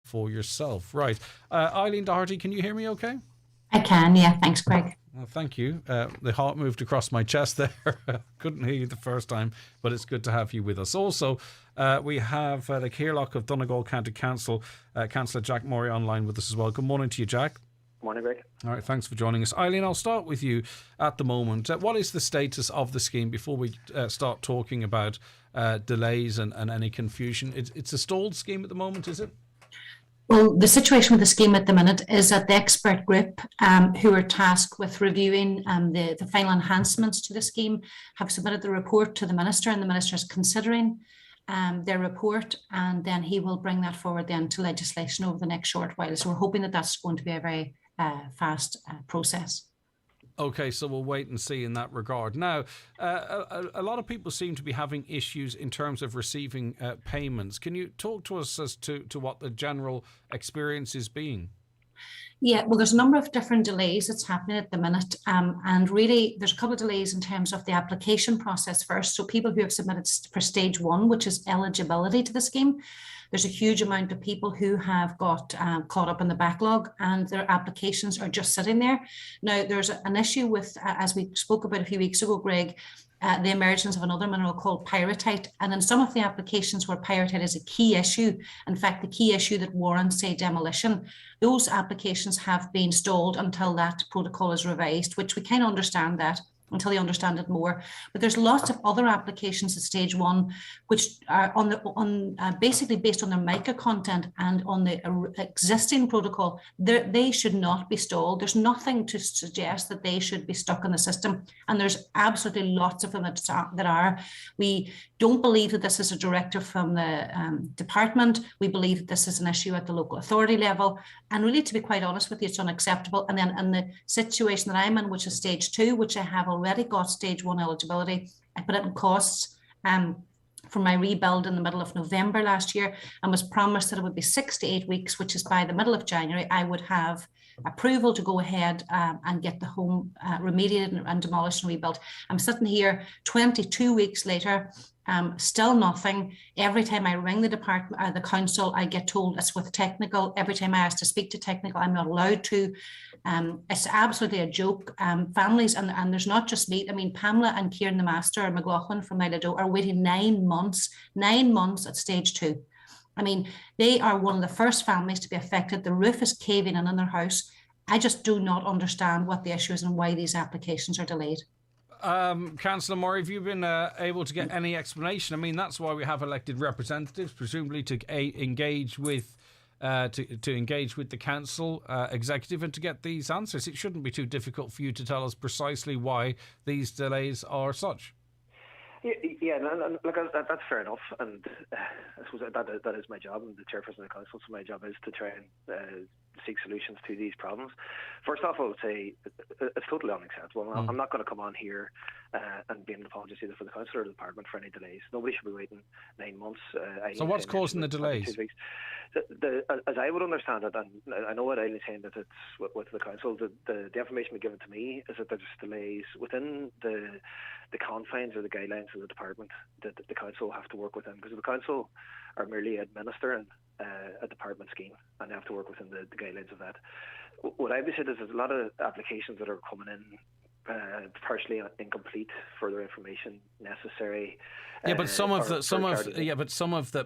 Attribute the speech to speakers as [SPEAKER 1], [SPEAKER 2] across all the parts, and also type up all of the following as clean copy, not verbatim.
[SPEAKER 1] for yourself. Right. Eileen Doherty, can you hear me okay?
[SPEAKER 2] I can, yeah. Thanks, Greg.
[SPEAKER 1] Well, thank you. The heart moved across my chest there. Couldn't hear you the first time, but it's good to have you with us. Also, we have the Cearloch of Donegal County Council, Councillor Jack Murray, online with us as well. Good morning to you, Jack.
[SPEAKER 3] Morning, Greg.
[SPEAKER 1] All right, thanks for joining us. Eileen, I'll start with you at the moment. What is the status of the scheme before we start talking about delays and any confusion? It's a stalled scheme at the moment, is it?
[SPEAKER 2] Well, the situation with the scheme at the minute is that the expert group who are tasked with reviewing the final enhancements to the scheme have submitted the report to the Minister, and the Minister is considering their report, and then he will bring that forward then to legislation over the next short while. So we're hoping that that's going to be a very fast process.
[SPEAKER 1] Okay, so we'll wait and see in that regard. Now, a lot of people seem to be having issues in terms of receiving payments. Can you talk to us as to what the general experience is being?
[SPEAKER 2] Yeah, well, there's a number of different delays that's happening at the minute. And really, there's a couple of delays in terms of the application process first. So people who have submitted for stage one, which is eligibility to the scheme, there's a huge amount of people who have got caught up in the backlog and their applications are just sitting there. Now, there's an issue with, as we spoke about a few weeks ago, Greg, the emergence of another mineral called pyrrhotite. And in some of the applications where pyrrhotite is a key issue, in fact, the key issue that warrants, say, demolition, those applications have been stalled until that protocol is revised, which we kind of understand that until they understand it more. But there's lots of other applications at stage one, which are basically based on their Mica content and on the existing protocol. They should not be stalled. There's nothing to suggest that they should be stuck in the system. And there's absolutely lots of them that are. We don't believe that this is a directive from the department. We believe that this is an issue at the local authority level. And really, to be quite honest with you, it's unacceptable. And then in the situation that I'm in, which is stage two, which I have already got stage one eligibility, I put it in costs for my rebuild in the middle of November last year and was promised that it would be 6 to 8 weeks, which is by the middle of January, I would have approval to go ahead and get the home remediated and demolished and rebuilt. I'm sitting here 22 weeks later, still nothing. Every time I ring the department, the council, I get told it's with technical. Every time I ask to speak to technical, I'm not allowed to. It's absolutely a joke. Families, and there's not just me. I mean, Pamela and Kieran the Master and McLaughlin from Miledo are waiting 9 months at stage two. I mean, they are one of the first families to be affected. The roof is caving in their house. I just do not understand what the issue is and why these applications are delayed.
[SPEAKER 1] Councillor Murray, have you been able to get any explanation? I mean, that's why we have elected representatives, presumably to engage with to engage with the council executive and to get these answers. It shouldn't be too difficult for you to tell us precisely why these delays are such.
[SPEAKER 3] Yeah, look, that's fair enough, and I suppose that is my job. I'm the chairperson of the council, so my job is to try and seek solutions to these problems. First off, I would say it's totally unacceptable. I'm not going to come on here and be an apologist either for the council or the department for any delays. Nobody should be waiting 9 months.
[SPEAKER 1] So what's causing the delays?
[SPEAKER 3] As I would understand it, and I know what Eileen's saying, that it's with the council, the information given to me is that there's delays within the confines or the guidelines of the department that the council have to work within, because the council are merely administering a department scheme and they have to work within the guidelines of that. What I've said is there's a lot of applications that are coming in partially incomplete, further information necessary.
[SPEAKER 1] Yeah, but some of the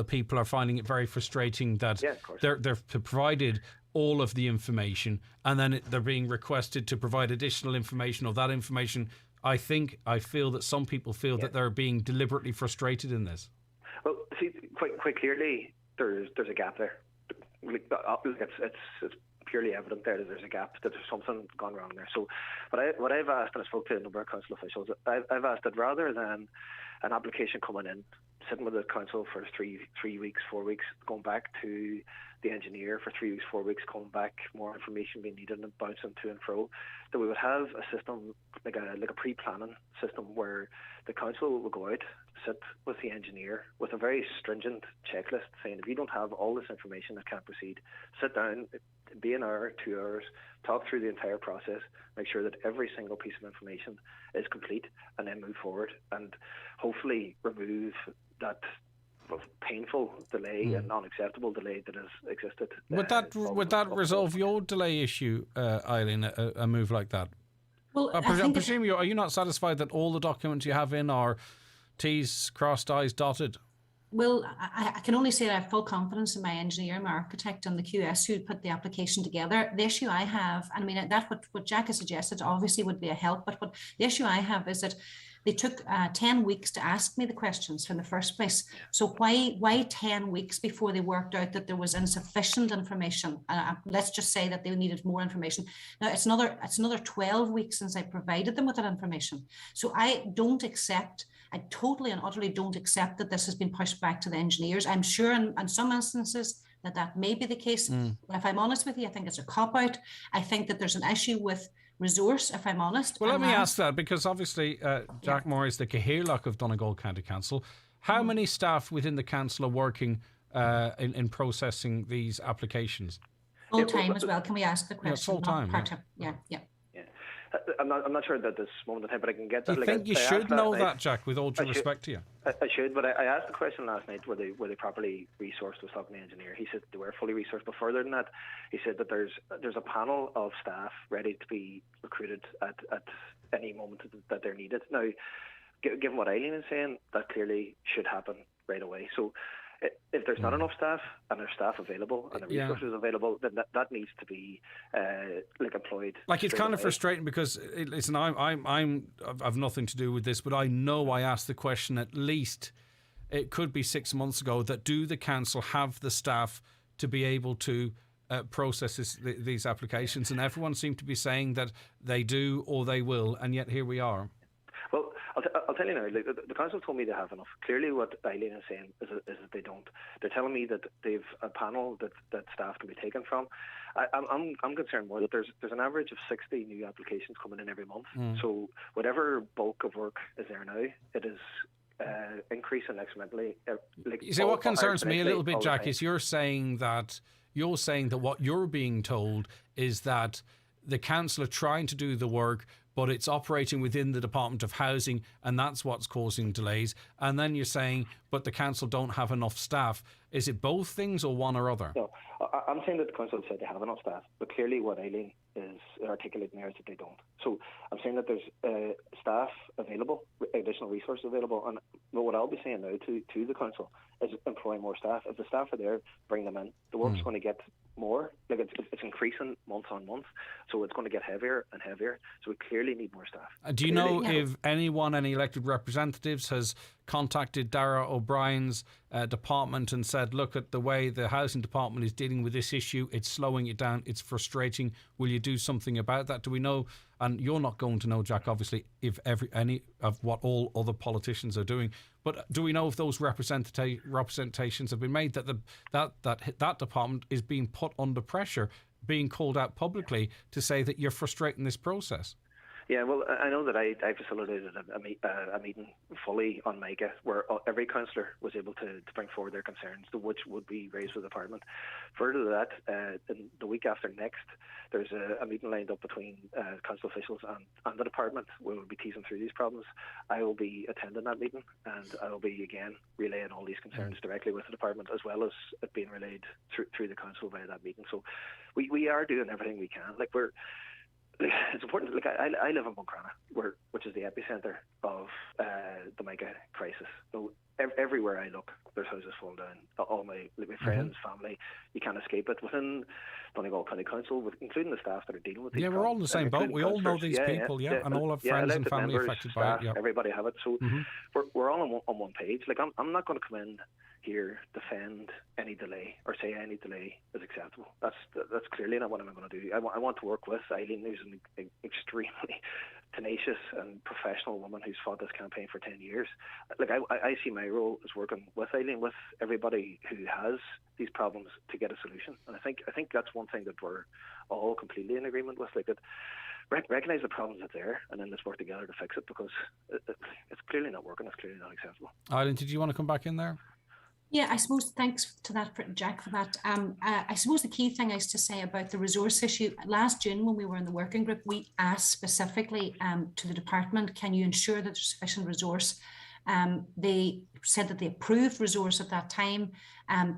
[SPEAKER 1] people are finding it very frustrating that they've provided all of the information and then they're being requested to provide additional information, or that information. I feel that some people feel that they're being deliberately frustrated in this.
[SPEAKER 3] Well, see, quite clearly, there's a gap there. It's purely evident there that there's a gap, that there's something gone wrong there. So what I've asked, and I spoke to a number of council officials, I've asked that rather than an application coming in, sitting with the council for 3 weeks, 4 weeks, going back to the engineer for 3 weeks, 4 weeks, coming back, more information being needed and bouncing to and fro, that we would have a system like a pre-planning system where the council will go out, sit with the engineer with a very stringent checklist saying, if you don't have all this information, that can't proceed. Sit down, be an hour, 2 hours, talk through the entire process, make sure that every single piece of information is complete, and then move forward and hopefully remove that painful delay and unacceptable delay that has existed.
[SPEAKER 1] Would that resolve your delay issue, Eileen? A move like that?
[SPEAKER 2] Well,
[SPEAKER 1] I presume are you not satisfied that all the documents you have in are T's crossed, I's dotted?
[SPEAKER 2] Well, I can only say that I have full confidence in my engineer, my architect, and the QS who put the application together. The issue I have, and I mean, that what Jack has suggested obviously would be a help, but what the issue I have is that they took 10 weeks to ask me the questions in the first place. So why 10 weeks before they worked out that there was insufficient information? Let's just say that they needed more information. Now it's another 12 weeks since I provided them with that information. So I totally and utterly don't accept that this has been pushed back to the engineers. I'm sure in some instances that may be the case. But if I'm honest with you, I think it's a cop-out. I think that there's an issue with resource, if I'm honest.
[SPEAKER 1] Well, let me ask that, because obviously Jack Moore is the Cahirlock of Donegal County Council. How many staff within the council are working in processing these applications?
[SPEAKER 2] Full time as well. Can we ask the question?
[SPEAKER 1] Yeah, full time.
[SPEAKER 2] Yeah.
[SPEAKER 3] I'm not sure that this moment in time, but I can get that.
[SPEAKER 1] Do you think you should know that, Jack, with all due respect to you?
[SPEAKER 3] I should, but I asked the question last night, were they properly resourced? Was talking to the engineer. He said they were fully resourced, but further than that, he said that there's a panel of staff ready to be recruited at any moment that they're needed. Now, given what Eileen is saying, that clearly should happen right away. So if there's not enough staff and there's staff available and the resources available, then that needs to be employed.
[SPEAKER 1] Like, it's kind of frustrating because listen, I've nothing to do with this, but I know I asked the question at least it could be 6 months ago, that do the council have the staff to be able to process these applications, and everyone seemed to be saying that they do or they will, and yet here we are.
[SPEAKER 3] Well, I'll tell you now, the council told me they have enough. Clearly what Eileen is saying is that they don't. They're telling me that they've a panel that staff can be taken from. I'm concerned more that there's an average of 60 new applications coming in every month. So whatever bulk of work is there now, it is increasing exponentially.
[SPEAKER 1] You see, what concerns me a little bit, Jack, is you're saying that what you're being told is that the council are trying to do the work, but it's operating within the Department of Housing, and that's what's causing delays. And then you're saying, but the council don't have enough staff. Is it both things or one or other?
[SPEAKER 3] No, I'm saying that the council said they have enough staff, but clearly what Eileen is articulating there is that they don't. So I'm saying that there's staff available, additional resources available, and what I'll be saying now to the council is employ more staff. If the staff are there, bring them in. The work's going to get more. It's increasing month on month, so it's going to get heavier and heavier. So we clearly need more staff.
[SPEAKER 1] Do you know if any elected representatives has contacted Dara O'Brien's department and said, look at the way the housing department is dealing with this issue, it's slowing it down, it's frustrating, will you do something about that? Do we know, and you're not going to know, Jack, obviously, if any of what all other politicians are doing, but do we know if those representations have been made, that that department is being put under pressure, being called out publicly to say that you're frustrating this process?
[SPEAKER 3] Yeah, well, I know that I facilitated a meeting fully on Mica where every councillor was able to bring forward their concerns, which would be raised with the Department. Further to that, in the week after next, there's a meeting lined up between council officials and the Department where we'll be teasing through these problems. I will be attending that meeting, and I will be, again, relaying all these concerns directly with the Department, as well as it being relayed through the council via that meeting. So we are doing everything we can. It's important. I live in Buncrana, which is the epicentre of the Mica crisis. So everywhere I look, there's houses falling down. All my friends, family, you can't escape it. Within Donegal County Council, including the staff that are dealing with these
[SPEAKER 1] we're all in the same boat. We all know these people, and all have friends and family
[SPEAKER 3] members,
[SPEAKER 1] affected
[SPEAKER 3] staff,
[SPEAKER 1] by it.
[SPEAKER 3] Everybody have it. So we're all on one page. I'm not going to come in here defend any delay or say any delay is acceptable. That's clearly not what I'm going to do. I want to work with Eileen, who's an extremely tenacious and professional woman who's fought this campaign for 10 years. I see my role as working with Eileen, with everybody who has these problems, to get a solution. And I think that's one thing that we're all completely in agreement with. Recognise the problems that's there, and then let's work together to fix it, because it's clearly not working. It's clearly not acceptable.
[SPEAKER 1] Eileen, did you want to come back in there?
[SPEAKER 2] Yeah, I suppose thanks to that, Jack, for that. I suppose the key thing is to say about the resource issue. Last June, when we were in the working group, we asked specifically to the department, can you ensure that there's sufficient resource They said that they approved resource at that time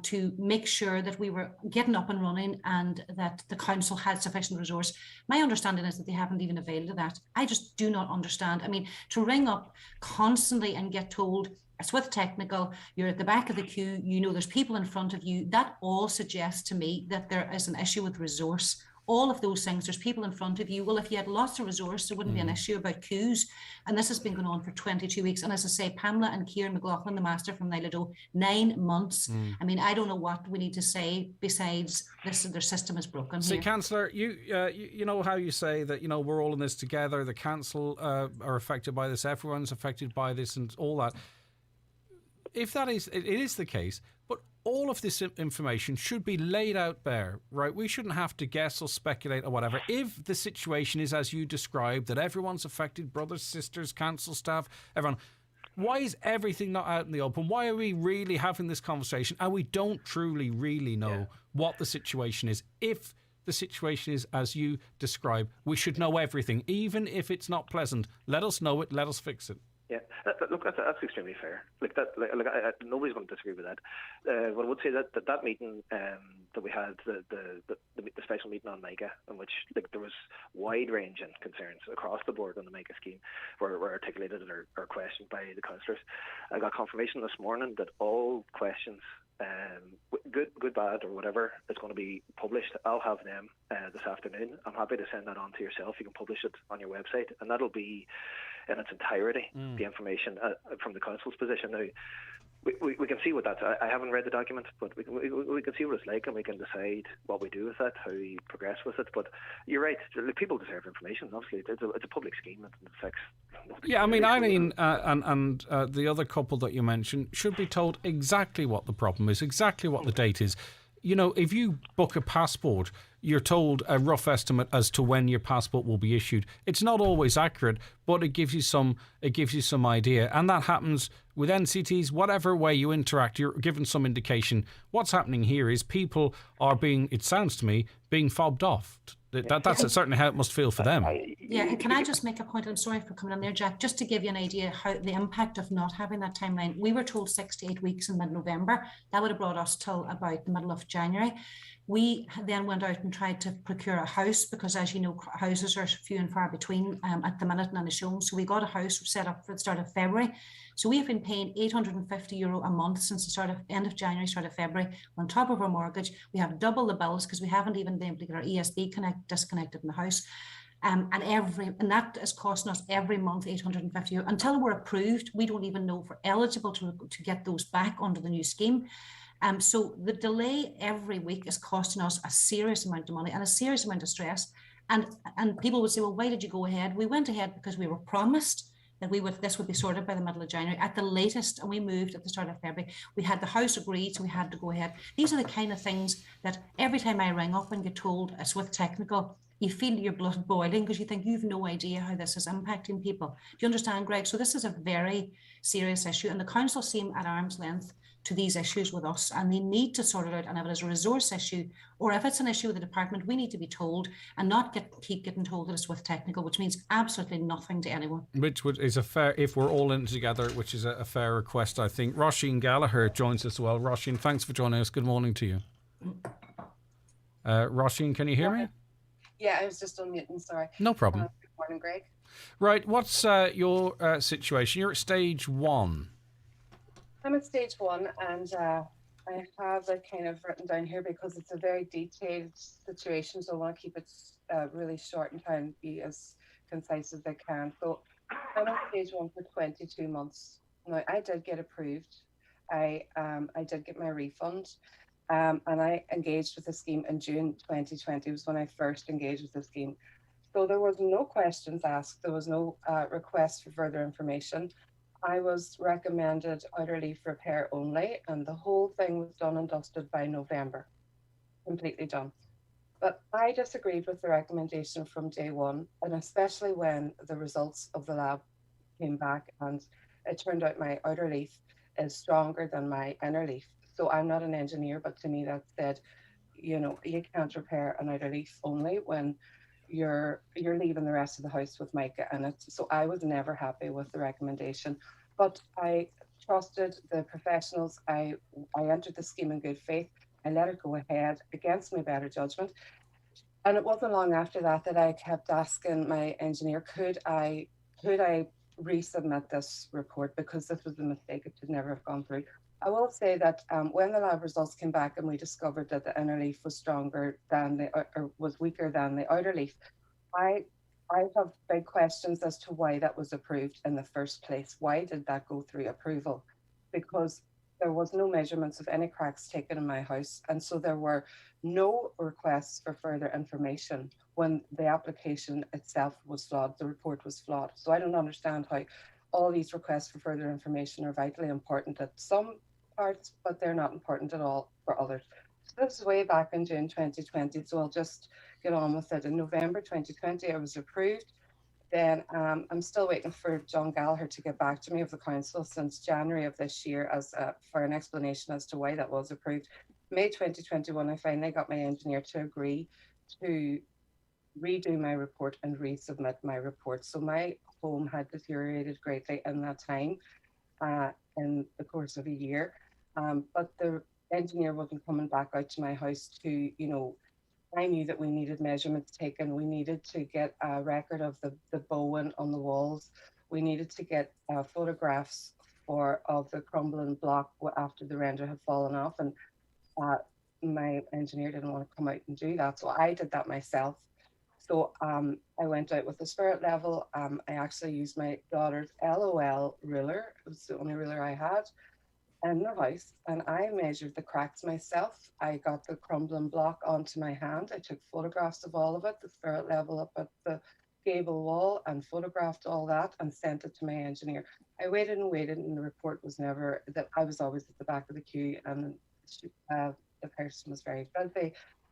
[SPEAKER 2] to make sure that we were getting up and running and that the council had sufficient resource. My understanding is that they haven't even availed of that. I just do not understand. I mean, to ring up constantly and get told it's with technical, you're at the back of the queue, you know there's people in front of you, that all suggests to me that there is an issue with resource. All of those things, there's people in front of you. Well, if you had lots of resource, there wouldn't be an issue about queues. And this has been going on for 22 weeks. And as I say, Pamela and Kieran McLaughlin, the master from Niledo, 9 months. I mean, I don't know what we need to say besides this, their system is broken.
[SPEAKER 1] See, Councillor, you know how you say that, you know, we're all in this together. The council are affected by this. Everyone's affected by this and all that. If that is, it is the case, but all of this information should be laid out there, right? We shouldn't have to guess or speculate or whatever. If the situation is as you described, that everyone's affected, brothers, sisters, council staff, everyone, why is everything not out in the open? Why are we really having this conversation? And we don't truly, really know what the situation is. If the situation is as you describe, we should know everything, even if it's not pleasant. Let us know it, let us fix it.
[SPEAKER 3] Yeah, look, that's extremely fair. Nobody's going to disagree with that. But I would say that meeting that we had, the special meeting on Mica, in which there was wide-ranging concerns across the board on the Mica scheme, were articulated or questioned by the councillors. I got confirmation this morning that all questions, good, bad, or whatever, is going to be published. I'll have them this afternoon. I'm happy to send that on to yourself. You can publish it on your website, and that'll be in its entirety, the information from the council's position. Now, we can see what that's. I haven't read the document, but we can see what it's like, and we can decide what we do with it, how we progress with it. But you're right, people deserve information. Obviously, it's a public scheme. It affects.
[SPEAKER 1] Yeah, I mean, Eileen and the other couple that you mentioned should be told exactly what the problem is, exactly what the date is. You know, if you book a passport, you're told a rough estimate as to when your passport will be issued. It's not always accurate, but it gives you some idea. And that happens with NCTs, whatever way you interact, you're given some indication. What's happening here is people are being, it sounds to me, being fobbed off. That's certainly how it must feel for them.
[SPEAKER 2] Yeah, and can I just make a point? I'm sorry for coming in there, Jack, just to give you an idea how the impact of not having that timeline. We were told 6 to 8 weeks in mid-November. That would have brought us till about the middle of January. We then went out and tried to procure a house because, as you know, houses are few and far between at the minute and the show. So we got a house set up for the start of February. So we have been paying €850 a month since the end of January, start of February. On top of our mortgage, we have double the bills because we haven't even been able to get our ESB disconnected in the house. And that is costing us every month €850. Until we're approved, we don't even know if we're eligible to get those back under the new scheme. So the delay every week is costing us a serious amount of money and a serious amount of stress. And people would say, well, why did you go ahead? We went ahead because we were promised that this would be sorted by the middle of January at the latest, and we moved at the start of February. We had the house agreed, so we had to go ahead. These are the kind of things that every time I ring up and get told it's with technical, you feel your blood boiling because you think you've no idea how this is impacting people. Do you understand, Greg? So this is a very serious issue, and the council seem at arm's length to these issues with us, and they need to sort it out. And if it is a resource issue, or if it's an issue with the department, we need to be told and not keep getting told that it's with technical, which means absolutely nothing to anyone. Which
[SPEAKER 1] is a fair, if we're all in it together, which is a fair request, I think. Roisin Gallagher joins us as well. Roisin, thanks for joining us. Good morning to you. Roisin, can you hear me?
[SPEAKER 4] Yeah, I was just unmuting, sorry.
[SPEAKER 1] No problem.
[SPEAKER 4] Good morning, Greg.
[SPEAKER 1] Right, what's your situation? You're at stage 1.
[SPEAKER 4] I'm at stage 1, and I have it kind of written down here because it's a very detailed situation, so I want to keep it really short and try and be as concise as I can. So I'm at stage 1 for 22 months. Now, I did get approved. I did get my refund, and I engaged with the scheme in June 2020. It was when I first engaged with the scheme. So there was no questions asked. There was no request for further information. I was recommended out of leave repair only, and the whole thing was done and dusted by November, completely done. But I disagreed with the recommendation from day one, and especially when the results of the lab came back and it turned out my outer leaf is stronger than my inner leaf. So I'm not an engineer, but to me that said, you know, you can't repair an outer leaf only when you're leaving the rest of the house with mica in it. So I was never happy with the recommendation. But I trusted the professionals. I entered the scheme in good faith. I let it go ahead against my better judgment. And it wasn't long after that that I kept asking my engineer, could I resubmit this report, because this was a mistake, it should never have gone through. I will say that when the lab results came back and we discovered that the inner leaf was stronger than or was weaker than the outer leaf, I have big questions as to why that was approved in the first place. Why did that go through approval? Because there was no measurements of any cracks taken in my house, and so there were no requests for further information when the application itself was flawed, the report was flawed. So I don't understand how all these requests for further information are vitally important at some parts, but they're not important at all for others. So this is way back in June 2020, so I'll just get on with it. In November 2020, I was approved. Then I'm still waiting for John Gallagher to get back to me of the council since January of this year for an explanation as to why that was approved. May 2021, I finally got my engineer to agree to redo my report and resubmit my report. So my home had deteriorated greatly in that time, in the course of a year. But the engineer wasn't coming back out to my house to, I knew that we needed measurements taken. We needed to get a record of the bowing on the walls. We needed to get photographs of the crumbling block after the render had fallen off. And my engineer didn't want to come out and do that. So I did that myself. So I went out with the spirit level. I actually used my daughter's LOL ruler. It was the only ruler I had in the house, and I measured the cracks myself. I got the crumbling block onto my hand. I took photographs of all of it, the spirit level up at the gable wall, and photographed all that and sent it to my engineer. I waited and waited, and the report was never, that I was always at the back of the queue, and the person was very busy,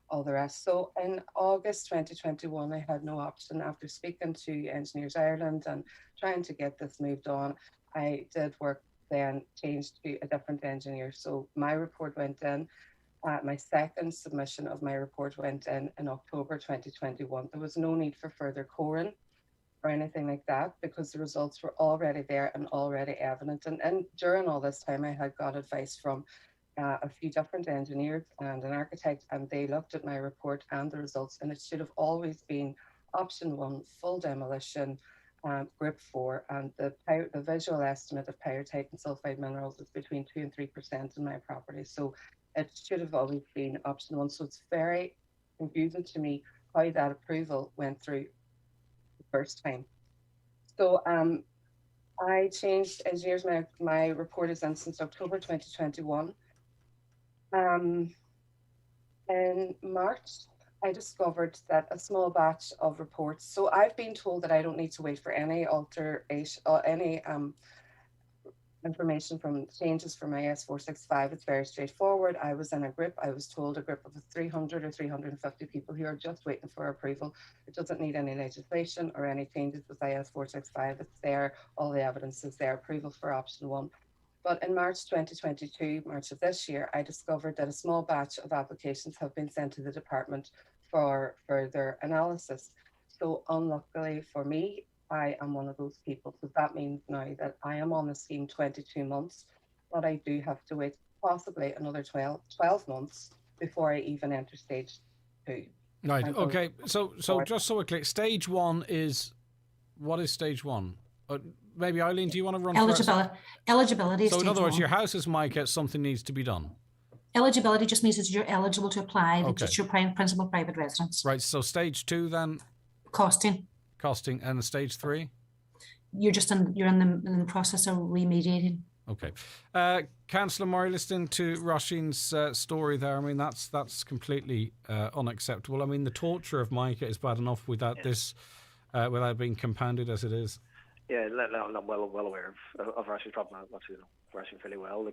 [SPEAKER 4] all the rest. So in August 2021, I had no option. After speaking to Engineers Ireland and trying to get this moved on, I did work, then changed to a different engineer. So my report went in. My second submission of my report went in October 2021. There was no need for further coring or anything like that, because the results were already there and already evident. And during all this time, I had got advice from a few different engineers and an architect, and they looked at my report and the results, and it should have always been option 1, full demolition, group 4, and the visual estimate of pyrite and sulfide minerals is between 2 and 3% in my property. So it should have always been option 1. So it's very confusing to me how that approval went through the first time. So I changed engineers. My report is in since October 2021. In March, I discovered that a small batch of reports. So I've been told that I don't need to wait for any alteration or any information from changes for my S465. It's very straightforward. I was in a group. I was told a group of 300 or 350 people who are just waiting for approval. It doesn't need any legislation or any changes with IS465. It's there. All the evidence is there. Approval for option 1. But in March 2022, March of this year, I discovered that a small batch of applications have been sent to the department for further analysis. So unluckily for me, I am one of those people. So that means now that I am on the scheme 22 months, but I do have to wait possibly another 12 months before I even enter stage 2.
[SPEAKER 1] Right. Okay. So just so we're clear, stage 1 is, what is stage 1? Maybe Eileen, do you want to run
[SPEAKER 2] eligibility?
[SPEAKER 1] So in other words, your house is Mica, something needs to be done.
[SPEAKER 2] Eligibility just means that you're eligible to apply, that it's your principal private residence.
[SPEAKER 1] Right. So stage 2 then?
[SPEAKER 2] Costing,
[SPEAKER 1] and stage 3?
[SPEAKER 2] You're in the process of remediating.
[SPEAKER 1] Okay. Councillor Murray, listening to Roisin's story there, I mean, that's completely unacceptable. I mean, the torture of Mica is bad enough without without being compounded as it is.
[SPEAKER 3] Yeah, I'm well aware of Roisin's problem. I've actually know Roisin fairly well.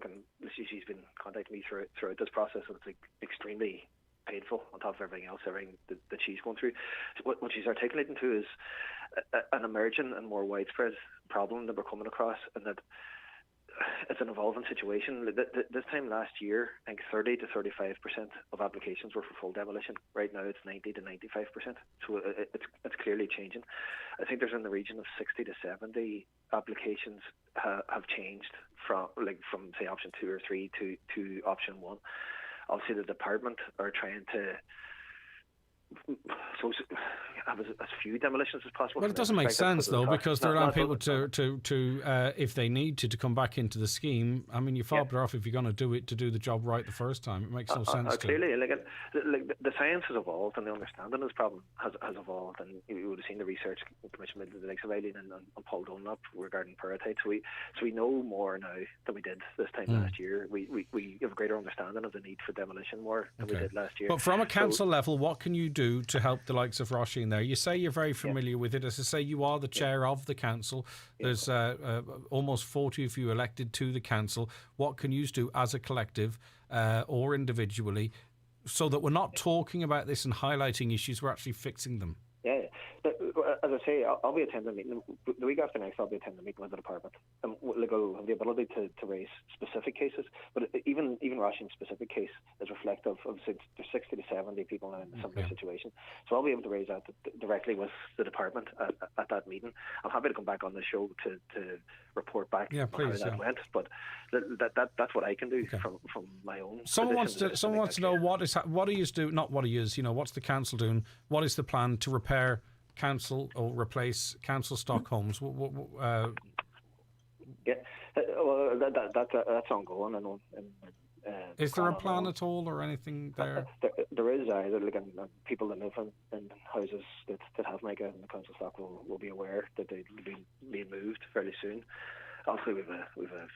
[SPEAKER 3] She's been contacting me throughout this process, and it's like extremely painful on top of everything else, that she's going through. So what she's articulating to is an emerging and more widespread problem that we're coming across, and that it's an evolving situation. This time last year, I think 30 to 35% of applications were for full demolition. Right now, it's 90 to 95%. So it's clearly changing. I think there's in the region of 60 to 70 applications have changed from say option 2 or 3 to option 1. Obviously, the department are trying to have as few demolitions as possible.
[SPEAKER 1] Well, it doesn't make sense though, because they're allowing people to if they need to come back into the scheme. I mean, you're far better off if you're going to do it to do the job right the first time. It makes no sense.
[SPEAKER 3] Clearly, the science has evolved and the understanding of this problem has evolved, and you would have seen the research commission with the likes of Eileen and Paul Dunlop regarding peritite. So we know more now than we did this time last year. We have a greater understanding of the need for demolition more than we did last year.
[SPEAKER 1] But from a council level, what can you do to help the likes of Roisin there? You say you're very familiar with it. As I say, you are the chair of the council. There's almost 40 of you elected to the council. What can you do as a collective or individually so that we're not talking about this and highlighting issues, we're actually fixing them?
[SPEAKER 3] Yeah, but as I say, I'll be attending a meeting. The week after next, I'll be attending a meeting with the department. And we'll have the ability to raise specific cases, but even Roisin's specific case is reflective of there's 60 to 70 people now in a similar situation. So I'll be able to raise that directly with the department at that meeting. I'm happy to come back on the show to report back on how that went, but that's what I can do from my own. Someone wants
[SPEAKER 1] to know what do you do? Not what he is. What's the council doing? What is the plan to repair council or replace council stock homes?
[SPEAKER 3] Well, that's ongoing.
[SPEAKER 1] Is there a plan at all or anything there?
[SPEAKER 3] There is. People that live in houses that have Mica and the council stock will be aware that they'll be being moved fairly soon. Obviously, we've a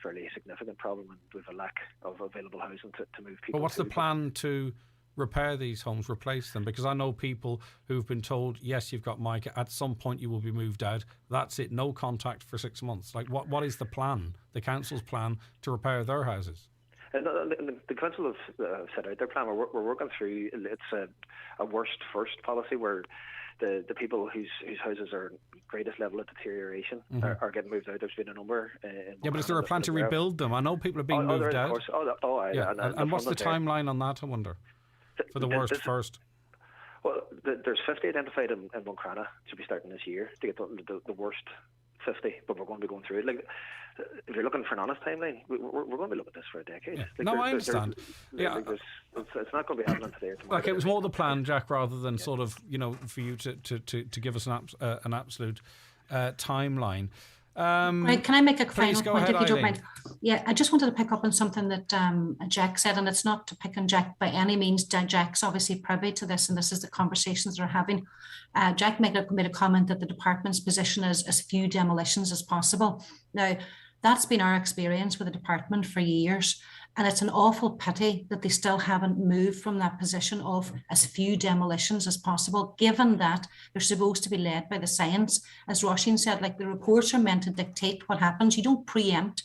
[SPEAKER 3] fairly significant problem, and we've a lack of available housing to move people.
[SPEAKER 1] But what's the plan to repair these homes, replace them? Because I know people who've been told, yes, you've got Mica, at some point you will be moved out. That's it, no contact for 6 months. Like, what is the plan, the council's plan to repair their houses?
[SPEAKER 3] The council have set out their plan. We're working through. It's a worst first policy where the people whose houses are greatest level of deterioration are getting moved out. There's been a number.
[SPEAKER 1] But is there a plan to rebuild them? I know people are being moved out.
[SPEAKER 3] Of course.
[SPEAKER 1] And what's the timeline on that, I wonder, for the worst first?
[SPEAKER 3] Well, there's 50 identified in Buncrana. Should be starting this year to get the worst 50, but we're going to be going through it. Like, if you're looking for an honest timeline, we're going to be looking at this for a decade.
[SPEAKER 1] Yeah. Like, I understand.
[SPEAKER 3] It's not going to be happening today or tomorrow.
[SPEAKER 1] Like, it was more the plan, Jack, rather than sort of, for you to give us an absolute timeline.
[SPEAKER 2] Right, can I make a final point, if you don't mind?
[SPEAKER 1] Yeah,
[SPEAKER 2] I just wanted to pick up on something that Jack said, and it's not to pick on Jack by any means. Jack's obviously privy to this, and this is the conversations they're having. Jack made a comment that the department's position is as few demolitions as possible. Now, that's been our experience with the department for years, and it's an awful pity that they still haven't moved from that position of as few demolitions as possible, given that they're supposed to be led by the science. As Roisin said, like, the reports are meant to dictate what happens. You don't preempt.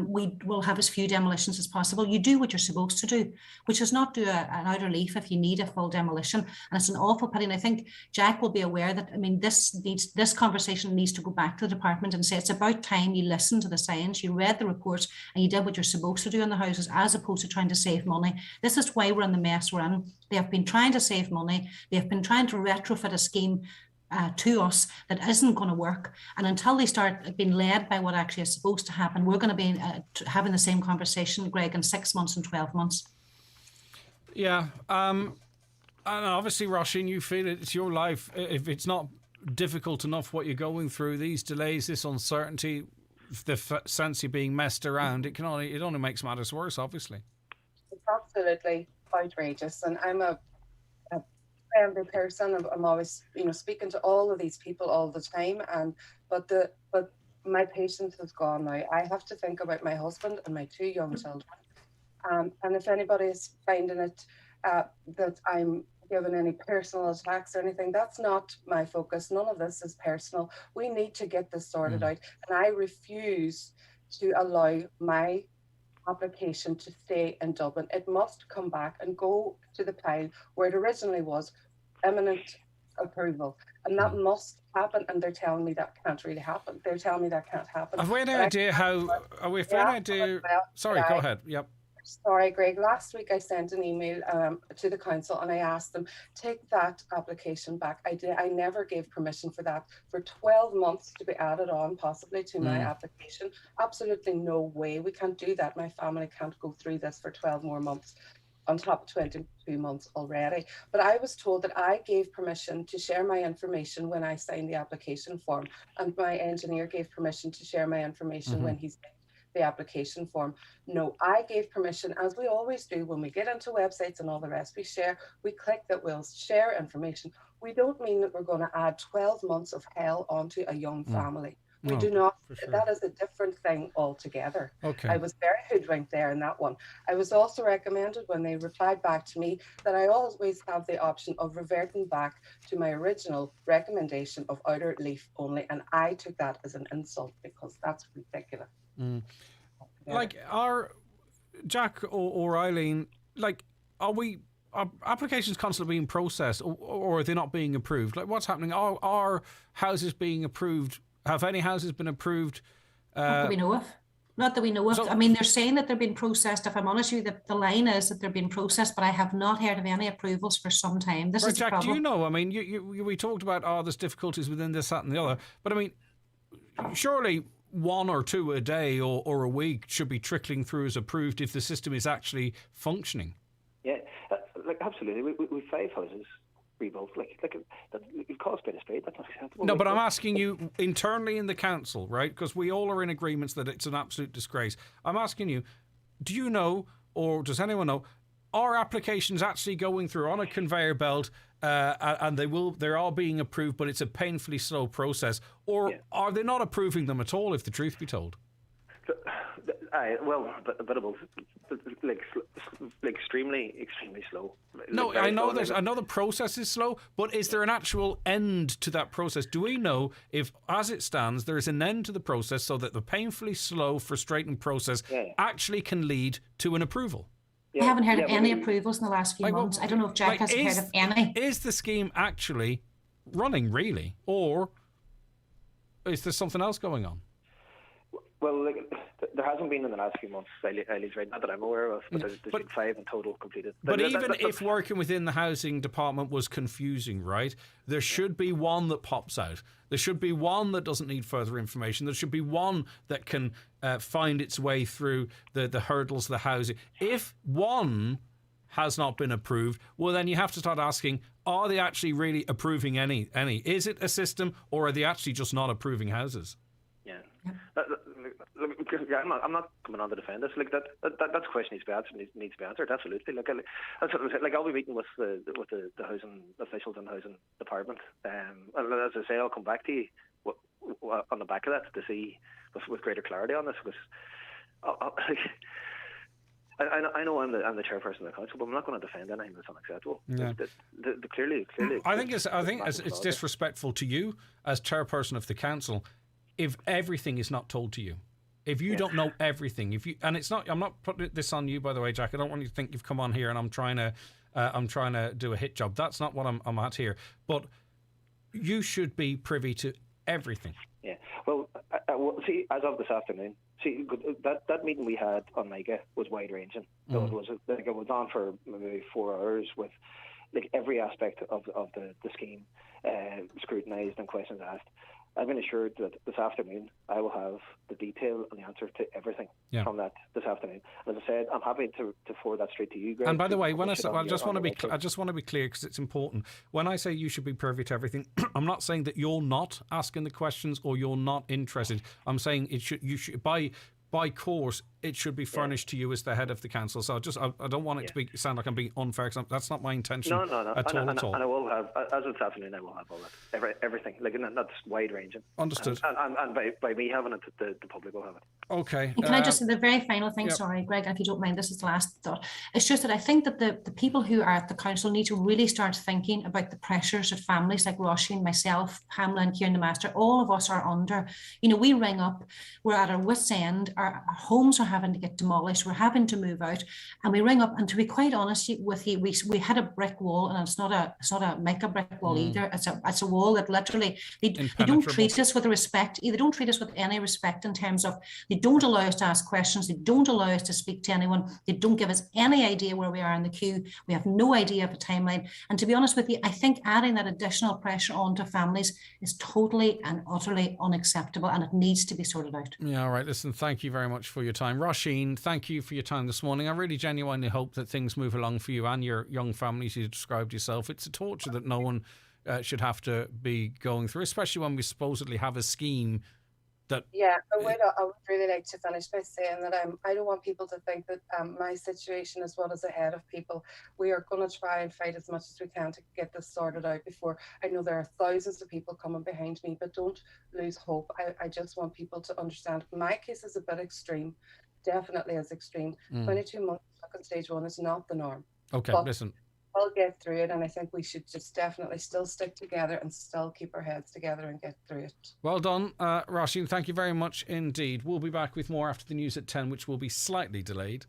[SPEAKER 2] We will have as few demolitions as possible. You do what you're supposed to do, which is not do an outer leaf if you need a full demolition. And it's an awful pity. And I think Jack will be aware that, this conversation needs to go back to the department and say, it's about time you listened to the science, you read the reports, and you did what you're supposed to do in the houses, as opposed to trying to save money. This is why we're in the mess we're in. They have been trying to save money. They have been trying to retrofit a scheme to us that isn't going to work, and until they start being led by what actually is supposed to happen, we're going to be having the same conversation, Greg, in 6 months and 12 months.
[SPEAKER 1] Yeah, and obviously, Roisin, you feel it's your life. If it's not difficult enough what you're going through, these delays, this uncertainty, the sense you're being messed around, it only makes matters worse, obviously.
[SPEAKER 4] It's absolutely outrageous, and I'm a friendly person. I'm always, speaking to all of these people all the time, but my patience has gone now. I have to think about my husband and my 2 young children. And if anybody is finding it that I'm giving any personal attacks or anything, that's not my focus. None of this is personal. We need to get this sorted out, and I refuse to allow my application to stay in Dublin. It must come back and go to the pile where it originally was, imminent approval, and that must happen. And they're telling me that can't really happen. They're telling me that can't happen.
[SPEAKER 1] Have we any idea how? Have we any idea? Sorry, go ahead. Yep.
[SPEAKER 4] Sorry, Greg. Last week I sent an email to the council and I asked them, take that application back. I never gave permission for that for 12 months to be added on possibly to my application. Absolutely no way. We can't do that. My family can't go through this for 12 more months on top of 22 months already. But I was told that I gave permission to share my information when I signed the application form, and my engineer gave permission to share my information when he signed the application form. No, I gave permission, as we always do when we get into websites and all the rest. We click that we'll share information. We don't mean that we're going to add 12 months of hell onto a young family. We do not. Sure. That is a different thing altogether.
[SPEAKER 1] Okay.
[SPEAKER 4] I was very hoodwinked there in that one. I was also recommended when they replied back to me that I always have the option of reverting back to my original recommendation of outer leaf only, and I took that as an insult because that's ridiculous.
[SPEAKER 1] Like, are Jack or Eileen, like, are applications constantly being processed, or are they not being approved? Like, what's happening? Are houses being approved? Have any houses been approved?
[SPEAKER 2] Not that we know of. Not that we know of. So, I mean, they're saying that they're being processed. If I'm honest with you, the line is that they're being processed, but I have not heard of any approvals for some time. This is
[SPEAKER 1] Jack,
[SPEAKER 2] the problem.
[SPEAKER 1] do you know? I mean, we talked about, there's difficulties within this, that, and the other. But I mean, surely 1 or 2 a day or a week should be trickling through as approved if the system is actually functioning.
[SPEAKER 3] Yeah, like absolutely. We 5 houses rebuilt. Like it costs by the spade. That's not acceptable.
[SPEAKER 1] No, but I'm asking you internally in the council, right? Because we all are in agreements that it's an absolute disgrace. I'm asking you, do you know, or does anyone know, are applications actually going through on a conveyor belt, and they are being approved, but it's a painfully slow process, or are they not approving them at all? If the truth be told.
[SPEAKER 3] Well, a bit of both. Like extremely slow.
[SPEAKER 1] No, I know the process is slow, but is there an actual end to that process? Do we know if, as it stands, there is an end to the process so that the painfully slow, frustrating process actually can lead to an approval?
[SPEAKER 2] I haven't heard of any approvals in the last few months. I don't know if Jack has heard of any.
[SPEAKER 1] Is the scheme actually running, really? Or is there something else going on?
[SPEAKER 3] Well, there hasn't been in the last few months, Eileen's right, not that I'm aware of, but there's been 5 in total completed.
[SPEAKER 1] But even if working within the housing department was confusing, right, there should be one that pops out. There should be one that doesn't need further information. There should be one that can find its way through the hurdles of the housing. If one has not been approved, well, then you have to start asking, are they actually really approving any? Is it a system, or are they actually just not approving houses?
[SPEAKER 3] Yeah. I'm not coming on to defend this. Like that's a question needs to be answered. Absolutely. Like I'll be meeting with the housing officials in the housing department. And as I say, I'll come back to you on the back of that to see with greater clarity on this, because I know I'm the chairperson of the council, but I'm not going to defend anything that's unacceptable. Yeah. Clearly. I think
[SPEAKER 1] it's disrespectful to you as chairperson of the council if everything is not told to you. If you don't know everything, I'm not putting this on you, by the way, Jack. I don't want you to think you've come on here and I'm trying to do a hit job. That's not what I'm at here. But you should be privy to everything. Yeah.
[SPEAKER 3] Well, see, as of this afternoon, that meeting we had on Mica was wide ranging. So it was on for maybe 4 hours with like every aspect of the scheme scrutinised and questions asked. I've been assured that this afternoon I will have the detail and the answer to everything from that this afternoon. And as I said, I'm happy to forward that straight to you, Greg.
[SPEAKER 1] And by the way, I just want to be clear because it's important. When I say you should be privy to everything, I'm not saying that you're not asking the questions or you're not interested. I'm saying you should by course, it should be furnished to you as the head of the council. So I don't want it to sound like I'm being unfair, because that's not my intention. No. At all.
[SPEAKER 3] And I will have, as of this afternoon, I will have all that, everything. Like, and that's wide ranging.
[SPEAKER 1] Understood.
[SPEAKER 3] And by me having it, the public will have it.
[SPEAKER 1] Okay.
[SPEAKER 2] And can I just say the very final thing? Sorry, Greg, if you don't mind, this is the last thought. It's just that I think that the people who are at the council need to really start thinking about the pressures that families like Roisin, myself, Pamela, and Kieran the Master, all of us are under. You know, we ring up, we're at our wit's end. Our homes are having to get demolished. We're having to move out, and we ring up. And to be quite honest with you, we had a brick wall, and it's not a Mica brick wall either. It's a wall that literally they don't treat us with respect. They don't treat us with any respect in terms of they don't allow us to ask questions. They don't allow us to speak to anyone. They don't give us any idea where we are in the queue. We have no idea of a timeline. And to be honest with you, I think adding that additional pressure onto families is totally and utterly unacceptable, and it needs to be sorted out.
[SPEAKER 1] Yeah, all right. Listen, thank you very much for your time. Roisin, thank you for your time this morning. I really genuinely hope that things move along for you and your young families you described yourself. It's a torture that no one should have to be going through, especially when we supposedly have a scheme that...
[SPEAKER 4] Yeah, I would really like to finish by saying that I don't want people to think that my situation is what is ahead of people. We are going to try and fight as much as we can to get this sorted out before. I know there are thousands of people coming behind me, but don't lose hope. I just want people to understand my case is a bit extreme, definitely is extreme. 22 months stuck on stage 1 is not the norm.
[SPEAKER 1] Okay,
[SPEAKER 4] but
[SPEAKER 1] listen.
[SPEAKER 4] We'll get through it, and I think we should just definitely still stick together and still keep our heads together and get through it.
[SPEAKER 1] Well done, Roisin. Thank you very much indeed. We'll be back with more after the news at 10, which will be slightly delayed.